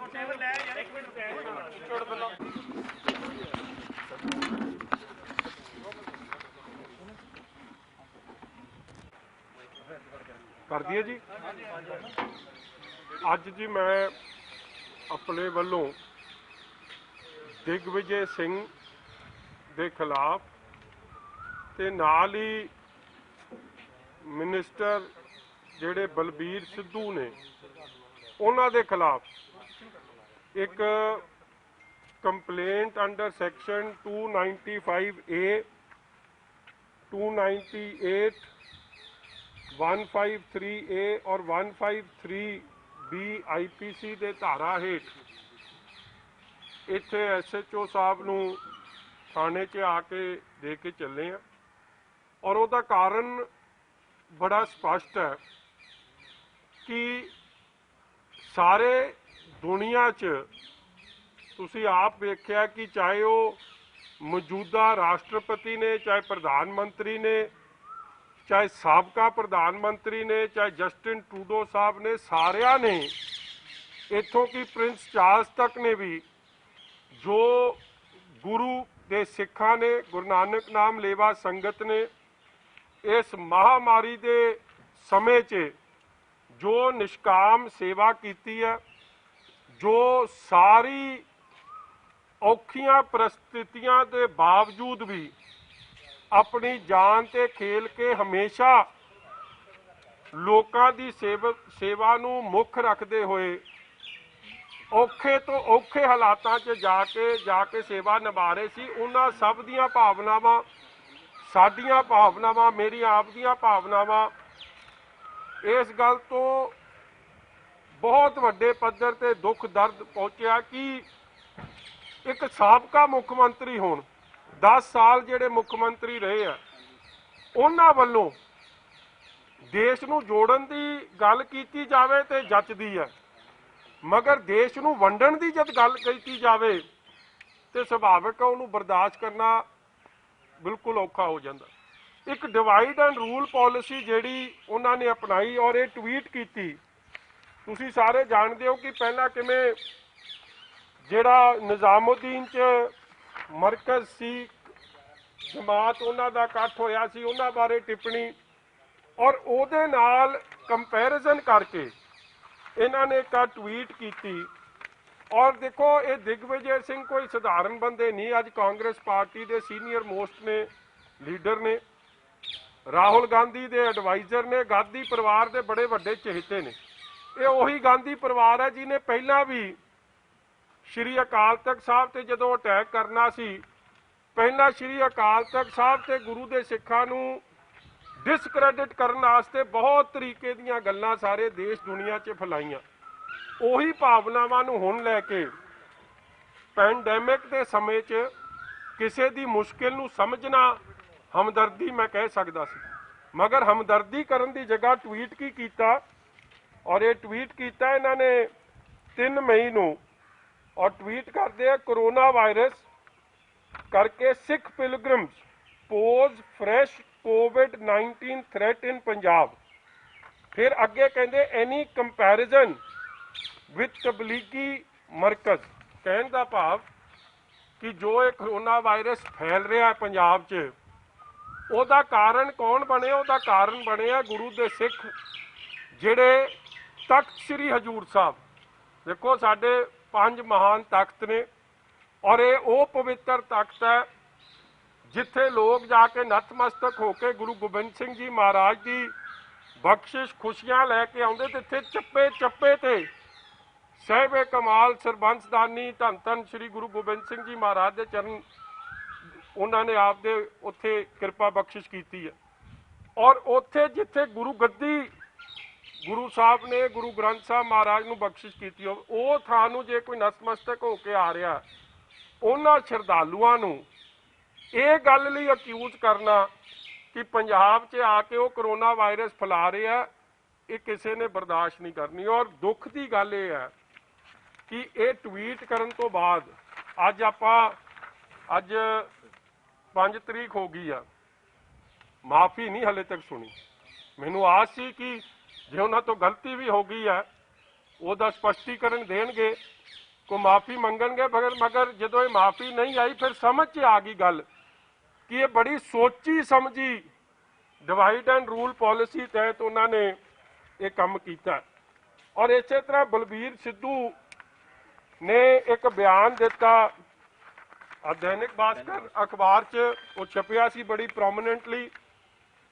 कर दिए जी। अज जी मैं अपने वालों दिग्विजय सिंह के खिलाफ ते नाल ही मिनिस्टर जिहड़े बलबीर सिद्धू ने उन्हां दे खिलाफ एक complaint under section 295A 298 153A और 153B IPC के धारा हेठ इत्थे SHO साहब नूं थाने च आके दे के चले हैं और उसका कारण बड़ा स्पष्ट है कि सारे दुनिया च तुसी आप वेख्या कि चाहे वो मौजूदा राष्ट्रपति ने, चाहे प्रधानमंत्री ने, चाहे साबका प्रधानमंत्री ने, चाहे जस्टिन ट्रूडो साहब ने, सारिया ने इत्थों की प्रिंस चार्ल्स तक ने भी जो गुरु के सिखा ने, गुरु नानक नाम लेवा संगत ने इस महामारी के समय च जो निष्काम सेवा की है, जो सारी औखियां परिस्थितियां के बावजूद भी अपनी जान ते खेल के हमेशा लोगों की सेवा नूं मुख रखते हुए औखे तो औखे हालातां च जाके सेवा निभा रहे सी। उन्हां सब दीयां भावनावां, साडियां भावनावां, मेरी आप दीयां भावनावां इस गल तो बहुत वड्डे पद्धर ते दुख दर्द पहुंचा कि एक साबका मुख्यमंत्री होण 10 साल जिहड़े मुख्यमंत्री रहे हैं उन्हां वल्लों देश नूं जोड़न दी गल कीती जावे ते जचदी है, मगर देश नूं वंडण दी जद गल कीती जावे ते सुभाविक है उहनूं बर्दाश्त करना बिल्कुल औखा हो जाता। एक डिवाइड एंड रूल पॉलिसी जिहड़ी उन्होंने अपनाई और ये ट्वीट की, तुसी सारे जानते हो कि पहला किवें जिहड़ा निजामुद्दीन च मरकज सी जमात उन्हां दा इकट्ठ होया सी, उन्हां बारे टिप्पणी और उहदे नाल कंपैरिजन करके इन्हां ने एक ट्वीट की। और देखो ये दिग्विजय सिंह कोई साधारण बंदे नहीं, अज कांग्रेस पार्टी के सीनियर मोस्ट ने, लीडर ने, राहुल गांधी के एडवाइजर ने, गांधी परिवार के बड़े वड्डे चहेते ने। ये उही गांधी परिवार है जिन्हें पहला भी श्री अकाल तख्त साहब ते जदों अटैक करना सी, पहला श्री अकाल तख्त साहब ते गुरु के सिखां नूं डिसक्रैडिट करने वास्ते बहुत तरीके दीयां गल्लां सारे देश दुनिया च फैलाइयां। उही भावनावां नूं हुण लैके पैंडेमिक के समय च किसी दी मुश्किल नूं समझना हमदर्दी मैं कह सकदा सी, मगर हमदर्दी करन दी जगह ट्वीट की कीता और ये ट्वीट किया इन्हां ने 3 मई नूं और ट्वीट करते हैं कोरोना वायरस करके Sikh pilgrims pose fresh covid threat in Punjab. फिर अगे कहते एनी कंपैरिजन विथ तबलीगी मरकज, कहने का भाव कि जो ये कोरोना वायरस फैल रहा है पंजाब च ਉਹਦਾ कारण कौन बने, ਉਹਦਾ कारण बने गुरु के सिख ਜਿਹੜੇ तख्त श्री हजूर साहब। देखो साडे 5 महान तख्त ने और ये वो पवित्र तख्त है जिथे लोग जाके नतमस्तक होकर गुरु गोबिंद सिंह जी महाराज की बख्शिश खुशियां लैके आउंदे ते इत्थे चप्पे चप्पे ते साहिबे कमाल सरबंसदानी धन धन श्री गुरु गोबिंद सिंह जी महाराज के चरण उन्होंने आपदे उत्थे कृपा बख्शिश की है। और उत्थे जिथे गुरु गद्दी गुरु साहब ने गुरु ग्रंथ साहब महाराज नूं बख्शिश की हो, वो थां नूं जे कोई नतमस्तक होके आ रहा उन्हां श्रद्धालुआं नूं ये गल लई अक्यूज करना कि पंजाब च आके वो कोरोना वायरस फैला रहा है, ये किसी ने बर्दाश्त नहीं करनी। और दुख की गल ये है कि ये ट्वीट करन तो बाद अज 5 तरीक हो गई है, माफ़ी नहीं हले तक सुनी। मैनू आस सी कि जे उन्हां तो गलती भी हो गई है ਉਹਦਾ ਸਪਸ਼ਟੀਕਰਨ ਦੇਣਗੇ, को माफ़ी मंगणगे, मगर जो ये माफ़ी नहीं आई फिर समझ च आ गई गल कि ये बड़ी सोची समझी डिवाइड एंड रूल पॉलिसी तहत उन्होंने ये काम किया। और इस तरह बलबीर सिद्धू ने एक बयान दिता, दैनिक भास्कर अखबार च वो छपिया सी बड़ी प्रोमिनेंटली।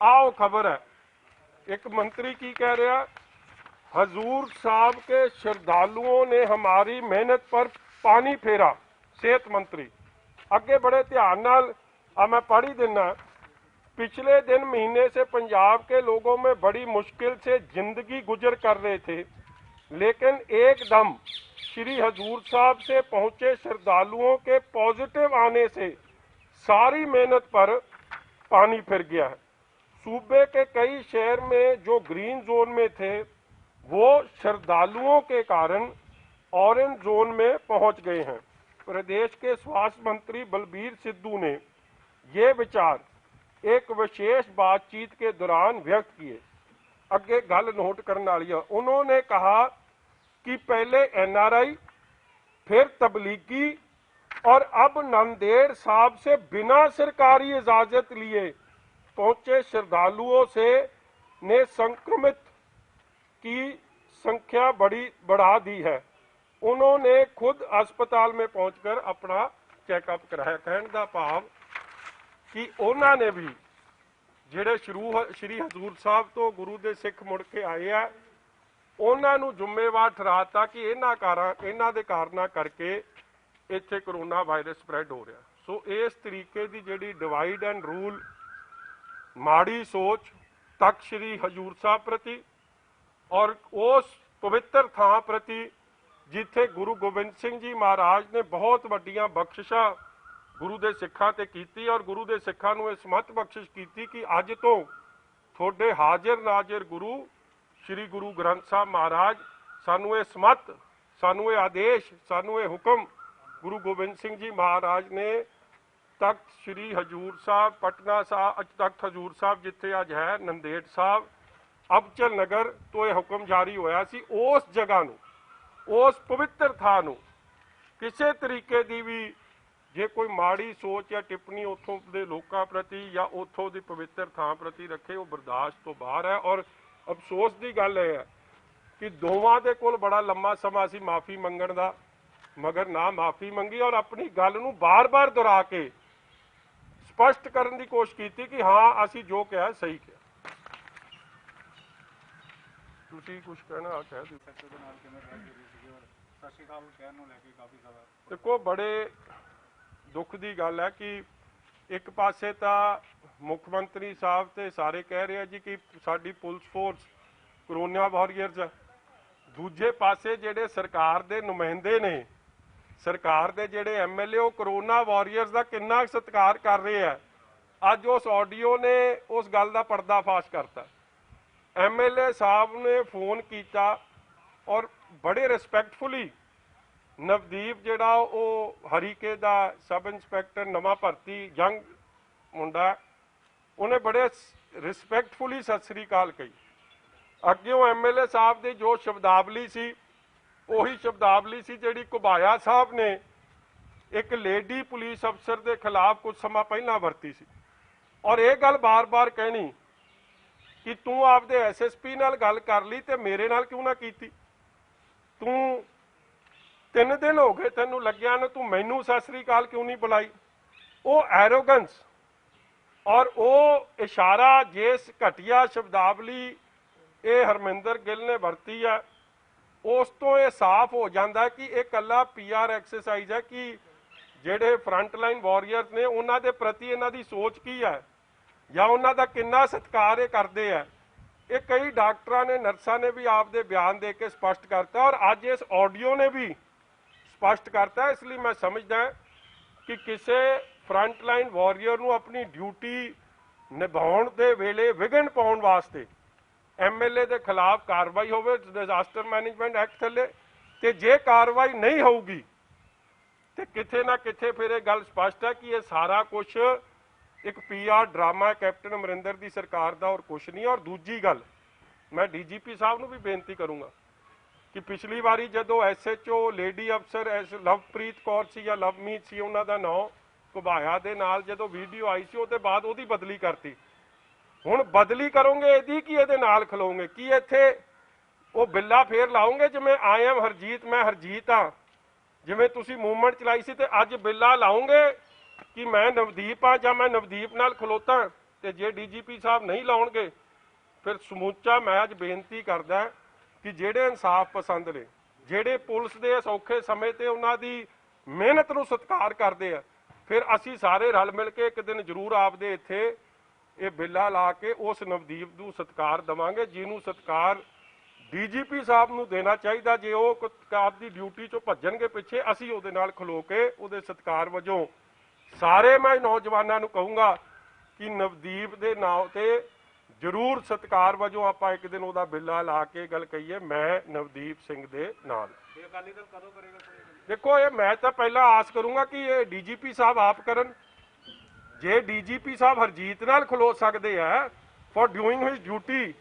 आओ खबर है, एक मंत्री की कह रहा, हजूर साहब के श्रद्धालुओं ने हमारी मेहनत पर पानी फेरा। सेहत मंत्री अगे बड़े ध्यान नाल मैं पढ़ ही देना। पिछले दिन महीने से पंजाब के लोगों में बड़ी मुश्किल से जिंदगी गुजर कर रहे थे, लेकिन एकदम श्री हजूर साहब से पहुंचे श्रद्धालुओं के पॉजिटिव आने से सारी मेहनत पर पानी फिर गया है। सूबे के कई शहर में जो ग्रीन जोन में थे वो श्रद्धालुओं के कारण ऑरेंज जोन में पहुंच गए हैं। प्रदेश के स्वास्थ्य मंत्री बलबीर सिद्धू ने ये विचार एक विशेष बातचीत के दौरान व्यक्त किए। अगे गल नोट करने वाली है। उन्होंने कहा कि पहले एनआरआई, फिर तबलीगी और अब नंदेड़ साहब से बिना सरकारी इजाजत लिए पहुंचे श्रद्धालुओं से ने संक्रमित की संख्या बढ़ा दी है। उन्होंने खुद अस्पताल में पहुंचकर अपना चेकअप कराया। कहने का भाव कि उन्होंने भी ਜਿਹੜੇ श्री हजूर साहब तो गुरु के सिख मुड़ के आए हैं, उन्होंने जिम्मेवार ठहराता कि इन्हों के कारणों करके इत्थे करोना वायरस स्प्रैड हो रहा। सो इस तरीके की जिहड़ी डिवाइड एंड रूल माड़ी सोच तक श्री हजूर साहब प्रति और उस पवित्र थां प्रति जिथे गुरु गोबिंद सिंह जी महाराज ने बहुत वड्डियां बख्शिशां गुरु के सिखां ते कीती और गुरु के सिखां नूं इस मत बख्शिश कीती कि अज तो थोड़े हाजिर नाजिर गुरु श्री गुरु ग्रंथ साहब महाराज सानू ये समत, सानू ये आदेश, सानू ये हुक्म गुरु गोबिंद सिंह जी महाराज ने तख्त श्री हजूर साहब पटना साहब, तख्त हजूर साहब जिथे अज है नंदेड़ साहब अबचल नगर तो यह हुक्म जारी होया सी उस जगह नूं, उस पवित्र थां नूं किसी तरीके की भी जे कोई माड़ी सोच या टिप्पणी उतों के लोगों प्रति या उतों की पवित्र थां प्रति रखे वो बर्दाश्त तो बाहर है। और अफसोस की गल है कि दोवां दे कोल बड़ा लंबा समा सी माफ़ी मंगण दा, मगर ना माफ़ी मंगी और अपनी गल नूं बार बार दोहरा के स्पष्ट करने की कोशिश की कि हाँ असीं जो कहा सही कहा। ਤੁਸੀਂ ਕੁਝ ਕਹਿਣਾ ਕਹਿ ਦਿਓ। देखो बड़े दुख की गल है कि एक पासे तो मुख्यमंत्री साहब तो सारे कह रहे हैं जी कि साडी पुलिस फोर्स करोना वॉरियर्स है, दूजे पासे जेडे सरकार के नुमाइंदे ने, सरकार के जेडे MLA करोना वॉरियर्स का कितना सत्कार कर रहे हैं। अज उस ऑडियो ने उस गल का पर्दाफाश करता। MLA साहब ने फोन किया और बड़े रिस्पैक्टफुली नवदीप जिहड़ा वो हरीके दा सब इंस्पैक्टर नवा भर्ती यंग मुंडा, उन्हें बड़े रिस्पैक्टफुली सत श्री अकाल कही। अग्यों MLA साहब की जो शब्दावली सी उही शब्दावली सी जिहड़ी घुबाया साहब ने एक लेडी पुलिस अफसर के खिलाफ कुछ समा पहला वरती सी। और ये गल बार बार कहनी कि तू आपदे SSP नाल गल कर ली ते मेरे नाल क्यों ना कीती, तू 3 दिन हो गए तेनू लग्या न, तू मैनू सत श्री अकाल क्यों नहीं बुलाई। वो एरोगेंस और वो इशारा जिस घटिया शब्दावली ये हरमिंदर गिल ने वरती है, उस तो ये साफ हो जाता है कि एक कला PR एक्सरसाइज है कि जेडे फ्रंटलाइन वॉरियर्स ने उन्हों के प्रति इन्हों की सोच की है या उन्हों का कितना सत्कार करते हैं। ये कई डॉक्टरों ने नर्सा ने भी आपदे बयान दे के स्पष्ट करता और अज इस ऑडियो ने भी स्पष्ट करता है। इसलिए मैं समझदा कि किसी फ्रंटलाइन वॉरियर नूं अपनी ड्यूटी निभाउण दे वेले विघन पाउण वास्ते MLA के खिलाफ कार्रवाई होवे डिजास्टर मैनेजमेंट एक्ट थले, ते जे कार्रवाई नहीं होगी तो किथे ना किथे फिर ये गल स्पष्ट है कि ये सारा कुछ एक PR ड्रामा है कैप्टन अमरिंदर की सरकार का और कुछ नहीं। और दूजी गल मैं DGP साहब नूं भी बेनती करूँगा ਕਿ ਪਿਛਲੀ ਵਾਰੀ ਜਦੋਂ ਐਸਐਚਓ ਲੇਡੀ ਅਫਸਰ ਐਸ ਲਵਪ੍ਰੀਤ ਕੌਰ ਸੀ ਜਾਂ ਲਵਮੀਤ ਸੀ ਉਹਨਾਂ ਦਾ ਨਾਂ, ਘੁਬਾਇਆ ਦੇ ਨਾਲ ਜਦੋਂ ਵੀਡੀਓ ਆਈ ਸੀ ਉਹਦੇ ਬਾਅਦ ਉਹਦੀ ਬਦਲੀ ਕਰਤੀ। ਹੁਣ ਬਦਲੀ ਕਰੋਗੇ ਇਹਦੀ ਕੀ ਇਹਦੇ ਨਾਲ ਖਲੋਗੇ? ਕੀ ਇੱਥੇ ਉਹ ਬਿੱਲਾ ਫੇਰ ਲਾਓਗੇ ਜਿਵੇਂ ਆਈ ਐਮ ਹਰਜੀਤ, ਮੈਂ ਹਰਜੀਤ ਹਾਂ, ਜਿਵੇਂ ਤੁਸੀਂ ਮੂਵਮੈਂਟ ਚਲਾਈ ਸੀ, ਤੇ ਅੱਜ ਬਿੱਲਾ ਲਾਓਗੇ ਕਿ ਮੈਂ ਨਵਦੀਪ ਹਾਂ ਜਾਂ ਮੈਂ ਨਵਦੀਪ ਨਾਲ ਖਲੋਤਾ? ਤੇ ਜੇ ਡੀਜੀਪੀ ਸਾਹਿਬ ਨਹੀਂ ਲਾਉਣਗੇ ਫਿਰ ਸਮੂਚਾ ਮੈਂ ਅੱਜ ਬੇਨਤੀ ਕਰਦਾ ਕਿ ਜਿਹੜੇ ਇਨਸਾਫ ਪਸੰਦ ਨੇ, ਜਿਹੜੇ ਪੁਲਿਸ ਦੇ ਇਸ ਔਖੇ ਸਮੇਂ ਤੇ ਉਹਨਾਂ ਦੀ ਮਿਹਨਤ ਨੂੰ ਸਤਿਕਾਰ ਕਰਦੇ ਆ, ਫਿਰ ਅਸੀਂ ਸਾਰੇ ਰਲ ਮਿਲ ਕੇ ਇੱਕ ਦਿਨ ਜ਼ਰੂਰ ਆਪਦੇ ਇੱਥੇ ਇਹ ਬਿੱਲਾ ਲਾ ਕੇ ਉਸ ਨਵਦੀਪ ਨੂੰ ਸਤਿਕਾਰ ਦੇਵਾਂਗੇ, ਜਿਹਨੂੰ ਸਤਿਕਾਰ ਡੀਜੀਪੀ ਸਾਹਿਬ ਨੂੰ ਦੇਣਾ ਚਾਹੀਦਾ। ਜੇ ਉਹ ਆਪਦੀ ਡਿਊਟੀ ਚੋਂ ਭੱਜਣਗੇ ਪਿੱਛੇ, ਅਸੀਂ ਉਹਦੇ ਨਾਲ ਖਲੋ ਕੇ ਉਹਦੇ ਸਤਿਕਾਰ ਵਜੋਂ ਸਾਰੇ ਮੈਂ ਨੌਜਵਾਨਾਂ ਨੂੰ ਕਹੂੰਗਾ ਕਿ ਨਵਦੀਪ ਦੇ ਨਾਂ ਤੇ ਜ਼ਰੂਰ ਸਤਿਕਾਰ ਵਜੋਂ ਆਪਾਂ ਇੱਕ ਦਿਨ ਉਹਦਾ ਬਿੱਲਾ ਲਾ ਕੇ ਗੱਲ ਕਹੀਏ, ਮੈਂ ਨਵਦੀਪ ਸਿੰਘ ਦੇ ਨਾਲ। ਅਕਾਲੀ ਦਲ ਕਦੋਂ ਕਰੇਗਾ? ਦੇਖੋ ਇਹ ਮੈਂ ਤਾਂ ਪਹਿਲਾਂ ਆਸ ਕਰੂੰਗਾ ਕਿ ਇਹ ਡੀਜੀਪੀ ਸਾਹਿਬ ਆਪ ਕਰਨ। ਜੇ ਡੀਜੀਪੀ ਸਾਹਿਬ ਹਰਜੀਤ ਨਾਲ ਖਲੋ ਸਕਦੇ ਆ ਫॉर ਡੂਇੰਗ ਹਿਸ ਡਿਊਟੀ,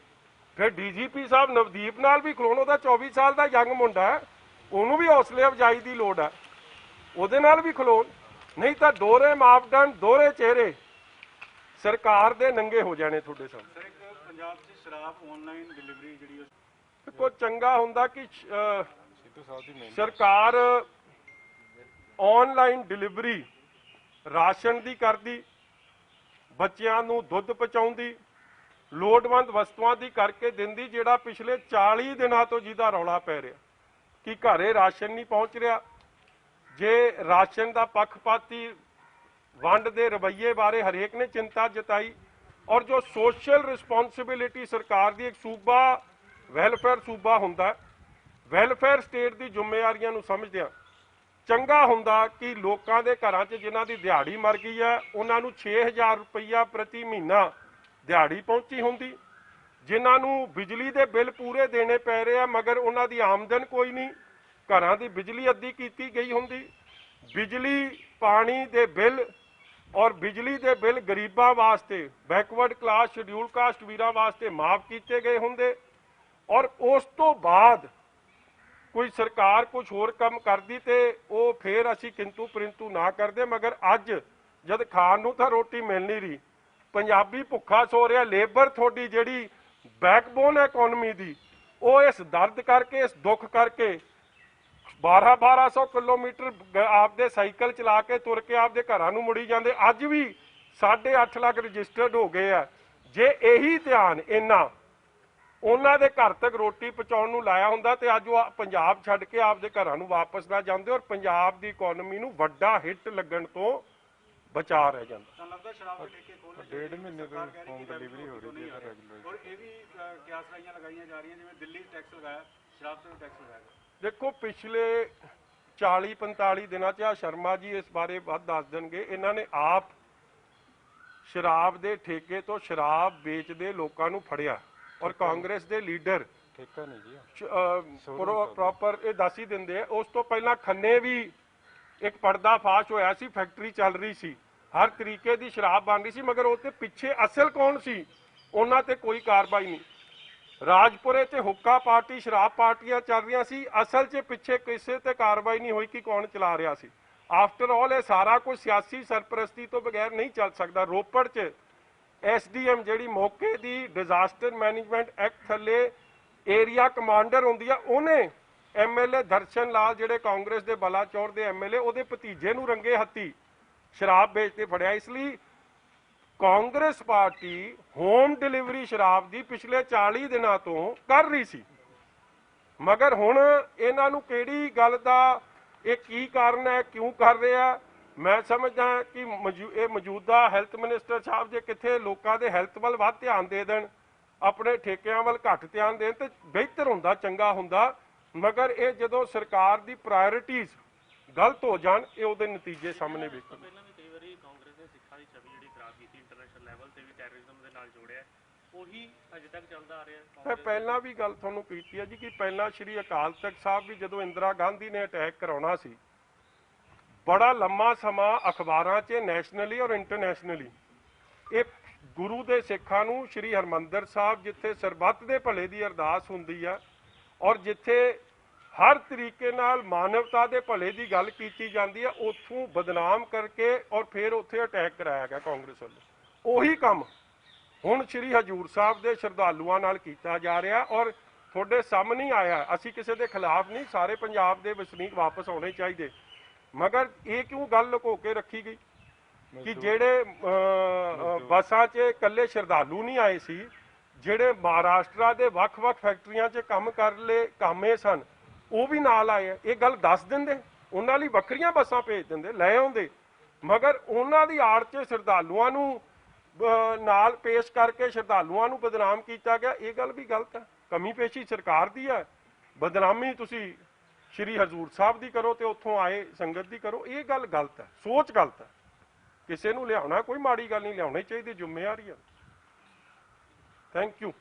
ਫਿਰ ਡੀਜੀਪੀ ਸਾਹਿਬ ਨਵਦੀਪ ਨਾਲ ਵੀ ਖਲੋਣ। ਉਹਦਾ 24 ਸਾਲ ਦਾ ਯੰਗ ਮੁੰਡਾ ਹੈ, ਉਹਨੂੰ ਵੀ ਹੌਸਲੇ ਅਫਜਾਈ ਦੀ ਲੋੜ ਹੈ, ਉਹਦੇ ਨਾਲ ਵੀ ਖਲੋਣ। ਨਹੀਂ ਤਾਂ ਦੋਹਰੇ ਮਾਪਦੰਡ, ਦੋਹਰੇ ਚਿਹਰੇ ਸਰਕਾਰ ਦੇ ਨੰਗੇ ਹੋ ਜਾਣੇ ਤੁਹਾਡੇ ਸਾਹਮਣੇ। ਸਰ, ਇੱਕ ਪੰਜਾਬ 'ਚ ਸ਼ਰਾਬ ਆਨਲਾਈਨ ਡਿਲੀਵਰੀ ਜਿਹੜੀ ਦੇਖੋ ਚੰਗਾ ਹੁੰਦਾ ਕਿ ਸਰਕਾਰ ਆਨਲਾਈਨ ਡਿਲੀਵਰੀ ਰਾਸ਼ਨ ਦੀ ਕਰਦੀ, ਬੱਚਿਆਂ ਨੂੰ ਦੁੱਧ ਪਹੁੰਚਾਉਂਦੀ, ਲੋੜਵੰਦ ਵਸਤੂਆਂ ਦੀ ਕਰਕੇ ਦਿੰਦੀ। ਜਿਹੜਾ ਪਿਛਲੇ 40 ਦਿਨਾਂ ਤੋਂ ਜਿਹਦਾ ਰੌਲਾ ਪੈ ਰਿਹਾ ਕਿ ਘਰੇ ਰਾਸ਼ਨ ਨਹੀਂ ਪਹੁੰਚ ਰਿਹਾ, ਜੇ ਰਾਸ਼ਨ ਦਾ ਪੱਖਪਾਤੀ ਵੰਡ ਦੇ ਰਵੱਈਏ ਬਾਰੇ ਹਰੇਕ ਨੇ ਚਿੰਤਾ ਜਤਾਈ, ਔਰ ਜੋ ਸੋਸ਼ਲ ਰਿਸਪੌਂਸਿਬਿਲਿਟੀ ਸਰਕਾਰ ਦੀ, ਇੱਕ ਸੂਬਾ ਵੈਲਫੇਅਰ ਸੂਬਾ ਹੁੰਦਾ, ਵੈਲਫੇਅਰ ਸਟੇਟ ਦੀ ਜ਼ਿੰਮੇਵਾਰੀਆਂ ਨੂੰ ਸਮਝਦਿਆਂ ਚੰਗਾ ਹੁੰਦਾ ਕਿ ਲੋਕਾਂ ਦੇ ਘਰਾਂ 'ਚ ਜਿਨ੍ਹਾਂ ਦੀ ਦਿਹਾੜੀ ਮਰ ਗਈ ਹੈ ਉਹਨਾਂ ਨੂੰ 6000 ਰੁਪਈਆ ਪ੍ਰਤੀ ਮਹੀਨਾ ਦਿਹਾੜੀ ਪਹੁੰਚੀ ਹੁੰਦੀ, ਜਿਨ੍ਹਾਂ ਨੂੰ ਬਿਜਲੀ ਦੇ ਬਿੱਲ ਪੂਰੇ ਦੇਣੇ ਪੈ ਰਹੇ ਆ ਮਗਰ ਉਹਨਾਂ ਦੀ ਆਮਦਨ ਕੋਈ ਨਹੀਂ, ਘਰਾਂ ਦੀ ਬਿਜਲੀ ਅੱਧੀ ਕੀਤੀ ਗਈ ਹੁੰਦੀ, ਬਿਜਲੀ ਪਾਣੀ ਦੇ ਬਿੱਲ ਔਰ ਬਿਜਲੀ ਦੇ ਬਿੱਲ ਗਰੀਬਾਂ ਵਾਸਤੇ, ਬੈਕਵਰਡ ਕਲਾਸ, ਸ਼ਡਿਊਲ ਕਾਸਟ ਵੀਰਾਂ ਵਾਸਤੇ ਮਾਫ ਕੀਤੇ ਗਏ ਹੁੰਦੇ, ਔਰ ਉਸ ਤੋਂ ਬਾਅਦ ਕੋਈ ਸਰਕਾਰ ਕੁਝ ਹੋਰ ਕੰਮ ਕਰਦੀ ਤੇ ਉਹ ਫੇਰ ਅਸੀਂ ਕਿੰਤੂ ਪਰਿੰਤੂ ਨਾ ਕਰਦੇ। ਮਗਰ ਅੱਜ ਜਦ ਖਾਣ ਨੂੰ ਤਾਂ ਰੋਟੀ ਮਿਲ ਨਹੀਂ ਰਹੀ, ਪੰਜਾਬੀ ਭੁੱਖਾ ਸੋ ਰਿਹਾ, ਲੇਬਰ ਤੁਹਾਡੀ ਜਿਹੜੀ ਬੈਕਬੋਨ ਹੈ ਇਕਨੋਮੀ ਦੀ, ਉਹ ਇਸ ਦਰਦ ਕਰਕੇ, ਇਸ ਦੁੱਖ ਕਰਕੇ 1200 ਕਿਲੋਮੀਟਰ ਆਪਦੇ ਸਾਈਕਲ ਚਲਾ ਕੇ ਤੁਰ ਕੇ ਆਪਦੇ ਘਰਾਂ ਨੂੰ ਮੁੜੀ ਜਾਂਦੇ। ਅੱਜ ਵੀ 8.5 ਲੱਖ ਰਜਿਸਟਰਡ ਹੋ ਗਏ ਆ। ਜੇ ਇਹੀ ਧਿਆਨ ਇਹਨਾਂ ਉਹਨਾਂ ਦੇ ਘਰ ਤੱਕ ਰੋਟੀ ਪਹੁੰਚਾਉਣ ਨੂੰ ਲਾਇਆ ਹੁੰਦਾ ਤੇ ਅੱਜ ਉਹ ਪੰਜਾਬ ਛੱਡ ਕੇ ਆਪਦੇ ਘਰਾਂ ਨੂੰ ਵਾਪਸ ਨਾ ਜਾਂਦੇ ਔਰ ਪੰਜਾਬ ਦੀ ਇਕਨੋਮੀ ਨੂੰ ਵੱਡਾ ਹਿੱਟ ਲੱਗਣ ਤੋਂ ਬਚਾ ਰਹਿ ਜਾਂਦਾ। ਤਾਂ ਲੱਗਦਾ ਸ਼ਰਾਬ ਦੇ ਠੇਕੇ ਖੋਲ੍ਹਣੇ 1.5 ਮਹੀਨੇ ਤੋਂ ਹੋਮ ਡਿਲੀਵਰੀ ਹੋ ਰਹੀ ਹੈ ਰੈਗੂਲਰ, ਔਰ ਇਹ ਵੀ ਕਿਆਸਰਾਈਆਂ ਲਗਾਈਆਂ ਜਾ ਰਹੀਆਂ, ਜਿਵੇਂ ਦਿੱਲੀ ਟੈਕਸ ਲਗਾਇਆ, ਸ਼ਰਾਬ ਤੇ ਟੈਕਸ ਲਗਾਇਆ। ਦੇਖੋ ਪਿਛਲੇ 40-45 ਦਿਨਾਂ 'ਚ ਆ ਸ਼ਰਮਾ ਜੀ ਇਸ ਬਾਰੇ ਵੱਧ ਦੱਸ ਦੇਣਗੇ, ਇਹਨਾਂ ਨੇ ਆਪ ਸ਼ਰਾਬ ਦੇ ਠੇਕੇ ਤੋਂ ਸ਼ਰਾਬ ਵੇਚਦੇ ਲੋਕਾਂ ਨੂੰ ਫੜਿਆ ਔਰ ਕਾਂਗਰਸ ਦੇ ਲੀਡਰ ਠੇਕਾ ਨਹੀਂ ਜੀ ਪ੍ਰੋਪਰ ਇਹ ਦੱਸ ਹੀ ਦਿੰਦੇ ਆ। ਉਸ ਤੋਂ ਪਹਿਲਾਂ ਖੰਨੇ ਵੀ ਇੱਕ ਪਰਦਾ ਫਾਸ਼ ਹੋਇਆ ਸੀ, ਫੈਕਟਰੀ ਚੱਲ ਰਹੀ ਸੀ, ਹਰ ਤਰੀਕੇ ਦੀ ਸ਼ਰਾਬ ਬਣ ਰਹੀ ਸੀ, ਮਗਰ ਉਹਦੇ ਪਿੱਛੇ ਅਸਲ ਕੌਣ ਸੀ ਉਹਨਾਂ ਤੇ ਕੋਈ ਕਾਰਵਾਈ ਨਹੀਂ। ਰਾਜਪੁਰੇ ਤੇ ਹੁੱਕਾ ਪਾਰਟੀ, ਸ਼ਰਾਬ ਪਾਰਟੀਆਂ ਚੱਲ ਰਹੀਆਂ ਸੀ, ਅਸਲ 'ਚ ਪਿੱਛੇ ਕਿਸੇ ਤੇ ਕਾਰਵਾਈ ਨਹੀਂ ਹੋਈ ਕਿ ਕੌਣ ਚਲਾ ਰਿਹਾ ਸੀ। ਆਫਟਰ ਆਲ ਇਹ ਸਾਰਾ ਕੁਝ ਸਿਆਸੀ ਸਰਪ੍ਰਸਤੀ ਤੋਂ ਬਗੈਰ ਨਹੀਂ ਚੱਲ ਸਕਦਾ। ਰੋਪੜ 'ਚ ਐਸਡੀਐਮ ਜਿਹੜੀ ਮੌਕੇ ਦੀ ਡਿਜ਼ਾਸਟਰ ਮੈਨੇਜਮੈਂਟ ਐਕਟ ਥੱਲੇ ਏਰੀਆ ਕਮਾਂਡਰ ਹੁੰਦੀ ਆ, ਉਹਨੇ ਐਮਐਲਏ ਦਰਸ਼ਨ ਲਾਲ ਜਿਹੜੇ ਕਾਂਗਰਸ ਦੇ ਬਲਾਚੌਰ ਦੇ ਐਮਐਲਏ, ਉਹਦੇ ਭਤੀਜੇ ਨੂੰ ਰੰਗੇ ਹੱਥੀ ਸ਼ਰਾਬ ਵੇਚਦੇ ਫੜਿਆ। ਇਸ ਲਈ ਕਾਂਗਰਸ ਪਾਰਟੀ ਹੋਮ ਡਿਲੀਵਰੀ ਸ਼ਰਾਬ ਦੀ ਪਿਛਲੇ 40 ਦਿਨਾਂ ਤੋਂ ਕਰ ਰਹੀ ਸੀ, ਮਗਰ ਹੁਣ ਇਹਨਾਂ ਨੂੰ ਕਿਹੜੀ ਗੱਲ ਦਾ, ਇਹ ਕੀ ਕਾਰਨ ਹੈ, ਕਿਉਂ ਕਰ ਰਿਹਾ? ਮੈਂ ਸਮਝਦਾ ਕਿ ਇਹ ਮੌਜੂਦਾ ਹੈਲਥ ਮਿਨਿਸਟਰ ਸਾਹਿਬ ਜੇ ਕਿੱਥੇ ਲੋਕਾਂ ਦੇ ਹੈਲਥ ਵੱਲ ਵੱਧ ਧਿਆਨ ਦੇ ਦੇਣ, ਆਪਣੇ ਠੇਕਿਆਂ ਵੱਲ ਘੱਟ ਧਿਆਨ ਦੇਣ ਤੇ ਬਿਹਤਰ ਹੁੰਦਾ, ਚੰਗਾ ਹੁੰਦਾ। ਮਗਰ ਇਹ ਜਦੋਂ ਸਰਕਾਰ ਦੀ ਪ੍ਰਾਇੋਰਟੀਜ਼ ਗਲਤ ਹੋ ਜਾਣ, ਇਹ ਉਹਦੇ ਨਤੀਜੇ ਸਾਹਮਣੇ ਵੇਖਣ। ਪਹਿਲਾਂ ਵੀ ਕਈ ਵਾਰੀ ਕਾਂਗਰਸ ਨੇ ਸਿੱਖਾਂ ਦੀ ਛਵੀ ਜਿਹੜੀ ਖਰਾਬ ਕੀਤੀ, ਇੰਟਰਨੈਸ਼ਨਲ ਲੈਵਲ ਤੇ ਵੀ ਟੈਰਰਿਜ਼ਮ ਦੇ ਨਾਲ ਜੋੜਿਆ, ਉਹੀ ਅਜੇ ਤੱਕ ਚੱਲਦਾ ਆ ਰਿਹਾ। ਮੈਂ ਪਹਿਲਾਂ ਵੀ ਗੱਲ ਤੁਹਾਨੂੰ ਕੀਤੀ ਹੈ ਜੀ ਕਿ ਪਹਿਲਾਂ ਸ਼੍ਰੀ ਅਕਾਲ ਤਖਤ ਸਾਹਿਬ ਵੀ ਜਦੋਂ ਇੰਦਰਾ ਗਾਂਧੀ ਨੇ ਅਟੈਕ ਕਰਾਉਣਾ ਸੀ, ਬੜਾ ਲੰਮਾ ਸਮਾਂ ਅਖਬਾਰਾਂ 'ਚ ਨੈਸ਼ਨਲੀ ਔਰ ਇੰਟਰਨੈਸ਼ਨਲੀ ਇਹ ਗੁਰੂ ਦੇ ਸਿੱਖਾਂ ਨੂੰ ਸ਼੍ਰੀ ਹਰਮੰਦਰ ਸਾਹਿਬ, ਜਿੱਥੇ ਸਰਬੱਤ ਦੇ ਭਲੇ ਦੀ ਅਰਦਾਸ ਹੁੰਦੀ ਆ ਔਰ ਜਿੱਥੇ ਹਰ ਤਰੀਕੇ ਨਾਲ ਮਾਨਵਤਾ ਦੇ ਭਲੇ ਦੀ ਗੱਲ ਕੀਤੀ ਜਾਂਦੀ ਹੈ, ਉੱਥੋਂ ਬਦਨਾਮ ਕਰਕੇ ਔਰ ਫਿਰ ਉੱਥੇ ਅਟੈਕ ਕਰਾਇਆ ਗਿਆ ਕਾਂਗਰਸ ਵੱਲੋਂ। ਉਹੀ ਕੰਮ ਹੁਣ ਸ੍ਰੀ ਹਜੂਰ ਸਾਹਿਬ ਦੇ ਸ਼ਰਧਾਲੂਆਂ ਨਾਲ ਕੀਤਾ ਜਾ ਰਿਹਾ ਔਰ ਤੁਹਾਡੇ ਸਾਹਮਣੇ ਹੀ ਆਇਆ। ਅਸੀਂ ਕਿਸੇ ਦੇ ਖਿਲਾਫ ਨਹੀਂ, ਸਾਰੇ ਪੰਜਾਬ ਦੇ ਵਸਨੀਕ ਵਾਪਸ ਆਉਣੇ ਚਾਹੀਦੇ, ਮਗਰ ਇਹ ਕਿਉਂ ਗੱਲ ਲੁਕੋ ਕੇ ਰੱਖੀ ਗਈ ਕਿ ਜਿਹੜੇ ਬੱਸਾਂ 'ਚ ਇਕੱਲੇ ਸ਼ਰਧਾਲੂ ਨਹੀਂ ਆਏ ਸੀ, ਜਿਹੜੇ ਮਹਾਰਾਸ਼ਟਰ ਦੇ ਵੱਖ-ਵੱਖ ਫੈਕਟਰੀਆਂ 'ਚ ਕੰਮ ਕਰ ਲਏ ਕਾਮੇ ਸਨ, ਉਹ ਵੀ ਨਾਲ ਆਏ। ਇਹ ਗੱਲ ਦੱਸ ਦਿੰਦੇ, ਉਹਨਾਂ ਲਈ ਵੱਖਰੀਆਂ ਬੱਸਾਂ ਭੇਜ ਦਿੰਦੇ, ਲੈ ਆਉਂਦੇ, ਮਗਰ ਉਹਨਾਂ ਦੀ ਆੜ 'ਚ ਸ਼ਰਧਾਲੂਆਂ ਨੂੰ ਨਾਲ ਪੇਸ਼ ਕਰਕੇ ਸ਼ਰਧਾਲੂਆਂ ਨੂੰ ਬਦਨਾਮ ਕੀਤਾ ਗਿਆ। ਇਹ ਗੱਲ ਵੀ ਗਲਤ ਹੈ। ਕਮੀ ਪੇਸ਼ੀ ਸਰਕਾਰ ਦੀ ਹੈ, ਬਦਨਾਮੀ ਤੁਸੀਂ ਸ਼੍ਰੀ ਹਜ਼ੂਰ ਸਾਹਿਬ ਦੀ ਕਰੋ ਤੇ ਉੱਥੋਂ ਆਏ ਸੰਗਤ ਦੀ ਕਰੋ। ਇਹ ਗੱਲ ਗਲਤ ਹੈ, ਸੋਚ ਗਲਤ ਹੈ। ਕਿਸੇ ਨੂੰ ਲਿਆਉਣਾ ਕੋਈ ਮਾੜੀ ਗੱਲ ਨਹੀਂ, ਲਿਆਉਣੀ ਚਾਹੀਦੀ, ਜ਼ਿੰਮੇਵਾਰੀ ਹੈ। Thank you.